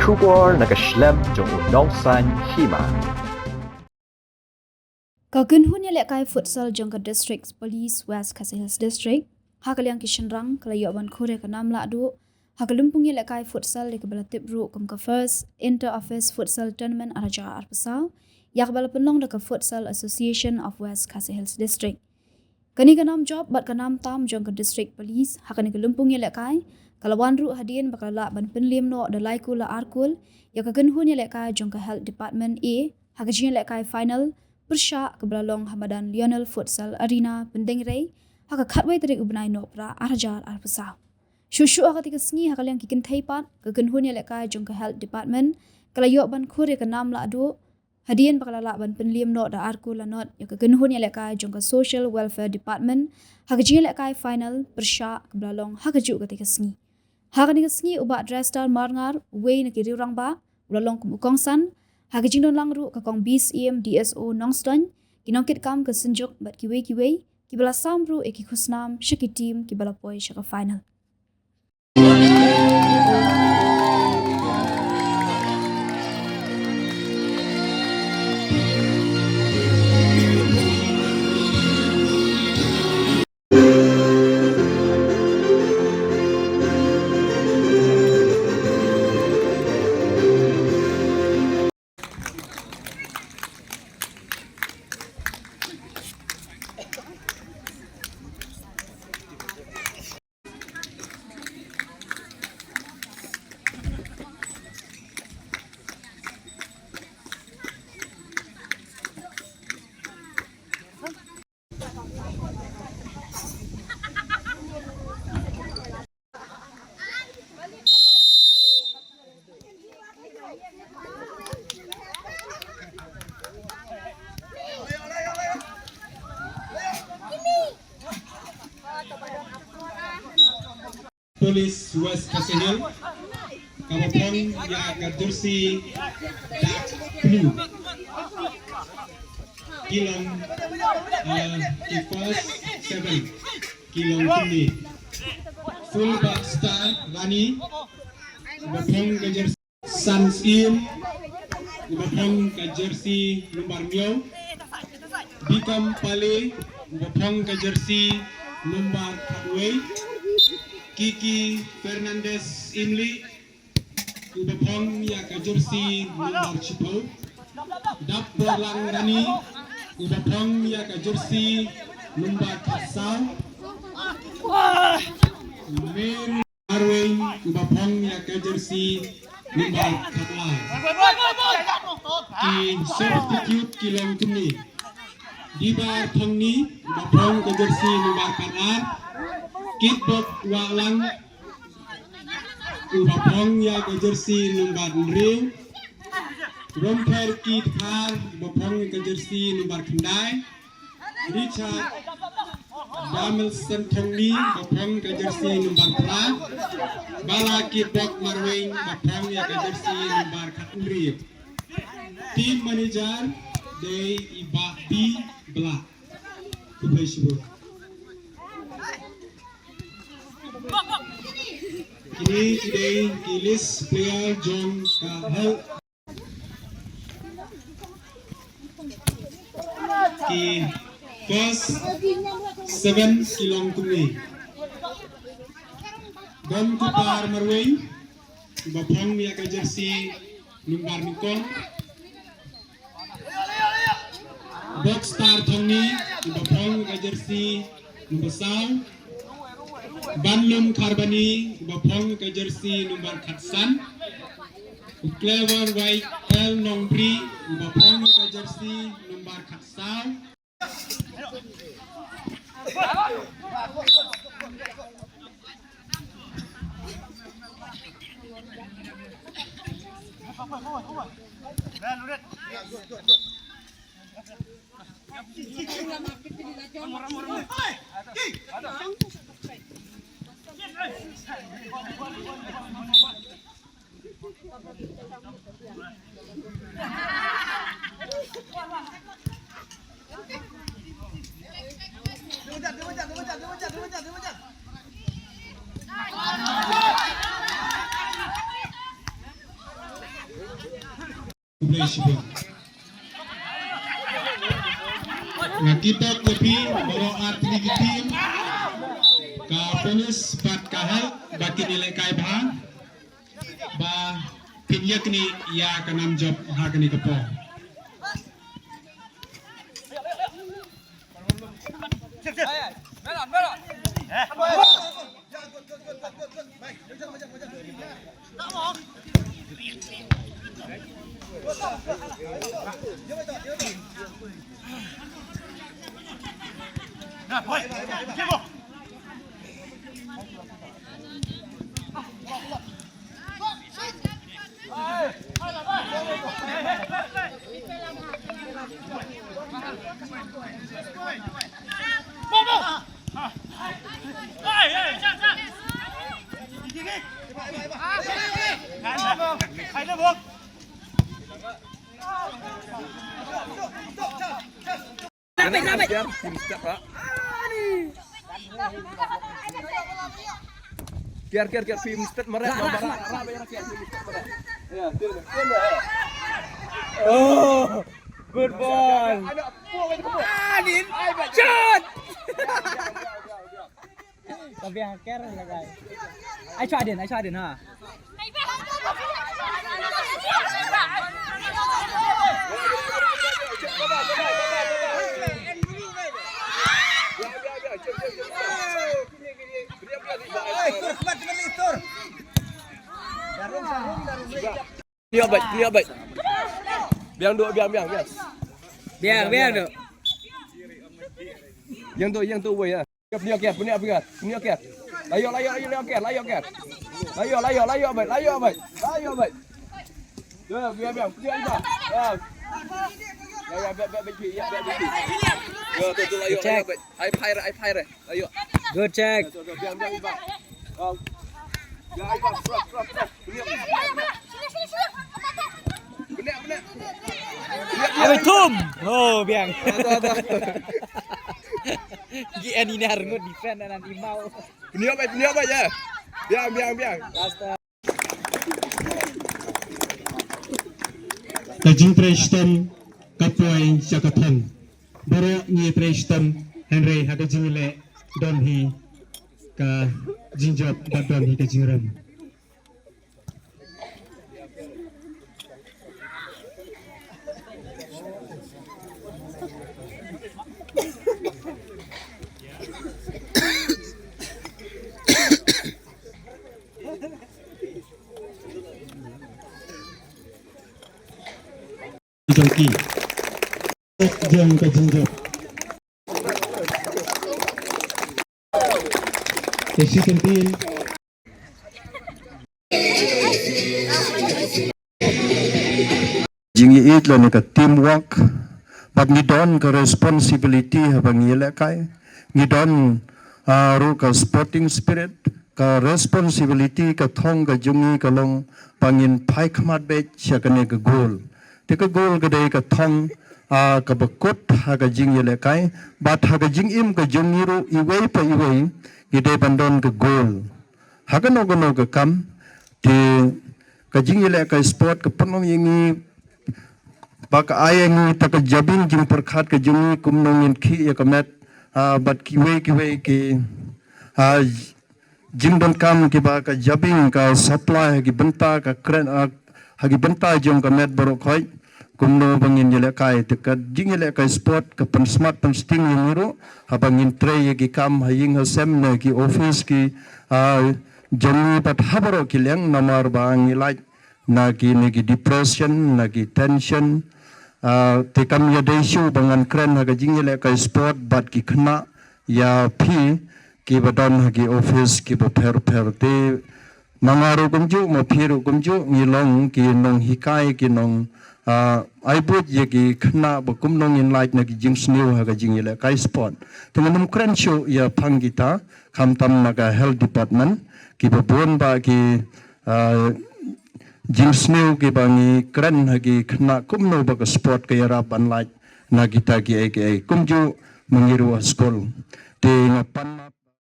Shubor na kashlem jong unongsan hima. Kagunhun ya lekai futsal jongka district police West Khasi Hills district hakaliang kishenrang kalayo ban khure kanam la du hakalumpung ya lekai futsal de kebala tibru kum ka first inter office futsal tournament araja arpasau yak bala penlong de ka futsal association of West Khasi Hills district kani kanam job bat kanam tam jongka district police hakani kalumpung ya lekai kalawan ru hadien bakala ban penlim no de laiku la arkul ya kagunhun ya lekai jongka health department a hakajin lekai final Persya kebelalong Hamadan Lionel Futsal Arena Pendengrai haka khatwai tarik ubnai no pra arjar arpasa shushu haka tika sngi haka liang kikin thaipat kegenhun ya lekai jongka health department kala yok ban khur ya kanam la adu hadien bakala la ban penliam no da arku la not ya kegenhun ya lekai jongka social welfare department haka jing lekai final Persya kebelalong haka ju ketika sngi haka nika sngi uba address star marngar wei na kiri orang ba ulalong kumukongsan Hagajing don lang ru kakong bis DSO nongston kinongkit kam ke senjuk bat kiwe kibala samru eki khusnam shaki team kibala poi shaka final Police West Khasi Hills Kapopong ya ka jersey dark blue kilong the first 7 kilong kini full back star Rani Kapopong ka jersey Sunsin Kapopong ka jersey nomor Mio Bikam Pale Kapopong ka jersey nomor Katway Kiki Fernandez Imli Ubapong ya ka jersey nomor 10 Dap Berlang Rani Ubapong ya ka jersey nomor 9 Mary Arwin Ubapong ya ka jersey nomor 14 Ki substitute kilong tumi Dibar Thongni Ubapong ka jersey nomor 14 Kitbok Walang Ubapong ya ke jersey nomor 6 Romper Kit Khar Ubapong ke jersey nomor 9 Richard Damelson Thongni Ubapong ke jersey nomor 4 Bala Kitbok Marwing Ubapong ya ke jersey nomor 4 Team manager Day Ibadi Black Kubeshibur Kini today kilis player John Kahel ki first 7 kilong tumi Dom Kupar Marwing Bapong niya ka jersey nomor 9 Box Star Thongni Bapong ka jersey nomor 9 Banlum Karbani Bapong ka jersey nomor 4 Clever White El Nongpri Bapong ka jersey nomor 4 Kubleishbo. Kita kopi bawa arti tim ka polis bat kahal baki nilai kai bah ba pinyak ni ya kanam job hak ni kepo. Kiar film step merek oh good ball shot tapi hacker lah guys I try din ha Biar baik. Biar duk. Yang tu boy ya. Punya ket. Layo ket. Layo baik. Biar. Punya iba. Ya, biar. Tu layo baik. I fire. Layo. Good check. Biar iba. Ya, iba. Benar. Abis tum. Oh, biang. Gian ini harus defend dan nanti mau. Ini apa ya? Biang. Kajing Preston Kapoy Syakatan Boro Nye Preston Henry Hakajing Le Donhi Ka Jinjot Donhi Kajing Ram. Joki jam ke jinjot sesi kentin jingi it lo ni ka teamwork pag ngidon ka responsibility habang ilekay ngidon ru ka sporting spirit ka responsibility ka thong ka jungi ka long pangin pai khmat be siya ka ne ka goal tika goal ka day ka thong ka bakot ha ka jing ilekay bat ha ka jing im ka jungi ru iway ide bandon ka goal ha ka no ka kam ti ka jing ilekay sport ka panong yingi baka ayang taka jabing jing perkhat ka jungi kumnongin ki ya kamet bat kiwe ki jing don kam ki baka jabing ka supply ki benta ka kren hagi benta jong kamet borokhoy kumno bangin yele kai taka jing yele kai sport ka pan smart pan sting yingiro habangin tray ki kam haying hasem na ki office ki jungi pat habaro ki leng namar bang ilai na ki depression na ki tension tekam ya desu bangan kren haga jingle ka sport bat ki khna ya phi ki badon hagi office ki bo pher te mangaru kumju mo phiru kumju ngilong ki nong hikai ki nong ai bot ye ki khna bo kumnong in light na ki jing snew haga jingle ka sport tenganum kren show ya phangita khamtam naga health department ki bo bon ba ki jing snew ki bangi kren hagi khna kumno ba sport ka yara ban like na kita ki kumju mengiru school te ngapan